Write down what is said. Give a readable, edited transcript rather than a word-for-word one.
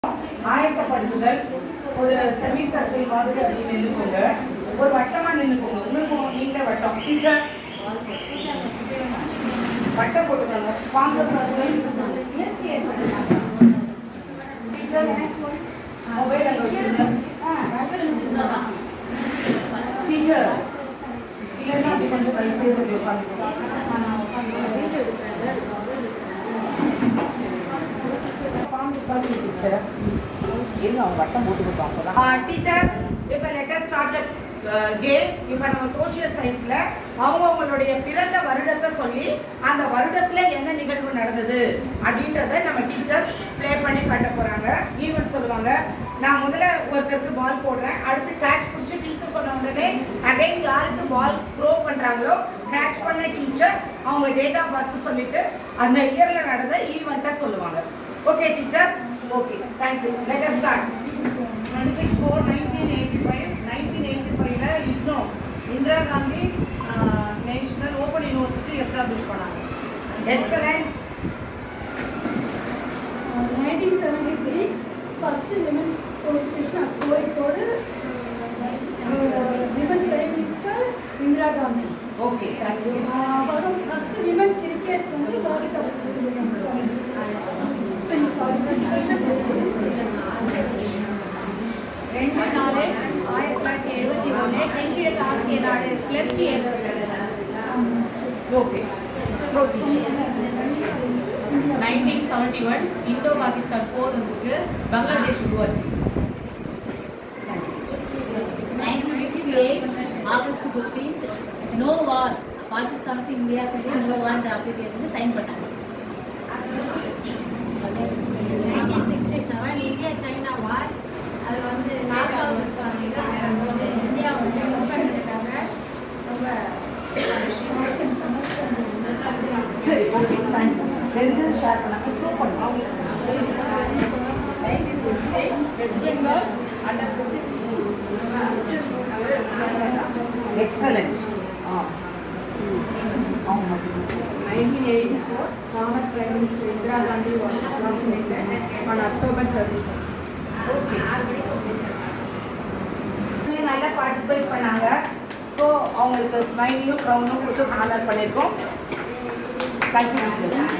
ஆயத்தப்படுத்துதல் ஒரு semi circle மாதிரி அப்படி நின்றுக்கோங்க. ஒரு வட்டமா நின்றுக்கோங்க. இன்னும் நீண்ட வட்டம். டீச்சர் வட்டம் போட்டுக்கோங்க. வாங்க டீச்சர் மொபைல் அங்கே வச்சுருங்க. டீச்சர் இல்லைன்னா அப்படி கொஞ்சம் கழிச்சு டீச்சர் இருங்க அவங்க வட்டம் போட்டு கொடுப்பாங்க. டீச்சர்ஸ் இப்போ லெட் ஸ்டார்ட் த கேம். இப்போ நம்ம சோஷியல் சயின்ஸ்ல அவங்களுடைய பிறந்த வருடத்தை சொல்லி அந்த வருடத்துல என்ன நிகழ்வு நடந்தது அப்படின்றத நம்ம டீச்சர்ஸ் ப்ளே பண்ணி காட்ட போறாங்க. ஈவென்ட் சொல்லுவாங்க. நான் முதல்ல ஒருத்தருக்கு பால் போடுறேன். அடுத்து கேட்ச் பிடிச்சி டீச்சர் சொன்ன உடனே அகைன் யாருக்கு பால் த்ரோ பண்றாங்களோ கேட்ச் பண்ண டீச்சர் அவங்க டேட்டா பார்த்து சொல்லிட்டு அந்த இயர்ல நடந்த ஈவெண்ட்டை சொல்லுவாங்க. Okay teachers? Okay, thank you. Let us start. 26/4/1985 1985ல இன்னும் Indira Gandhi national open university establish பண்ணாங்க. Excellent. 1973 first women police station at Coimbatore. Women prime minister Indira Gandhi. Okay, thank you. அப்புறம் ஃபர்ஸ்ட் விமன் கிரிக்கெட் வந்து வேர்ல்ட் கப். சாரி 1971 தென்கிழக்கு ஆசிய நாடு கிளர்ச்சி ஓகே. 1971 இந்தோ பாகிஸ்தான் போர் இருக்கு, பங்களாதேஷ் உருவாச்சு. 1968 ஆகஸ்ட் 15 நோ வார், பாகிஸ்தானுக்கு இந்தியாவுக்கு நோ வார் அப்ளிகேஷன் சைன் பண்ணாங்க. 1967 இந்தியா சைனா வார், அது வந்து 4வது இந்தியா வந்து ரொம்ப சரி, ஓகே, தேங்க்யூ. தெரிஞ்சு ஷேர் பண்ணாங்க. ப்ரூவ் பண்ணுவோம். 1960 west Bengal under excellent. 1984 former Prime Minister Indira Gandhi was assassinated on October 31st. Okay, நல்லா பார்ட்டிசிபேட் பண்ணாங்க. ஸோ அவங்களுக்கு ஸ்மைலியும் க்ரௌனும் கொடுத்து ஆனர் பண்ணியிருக்கோம். தேங்க்யூ.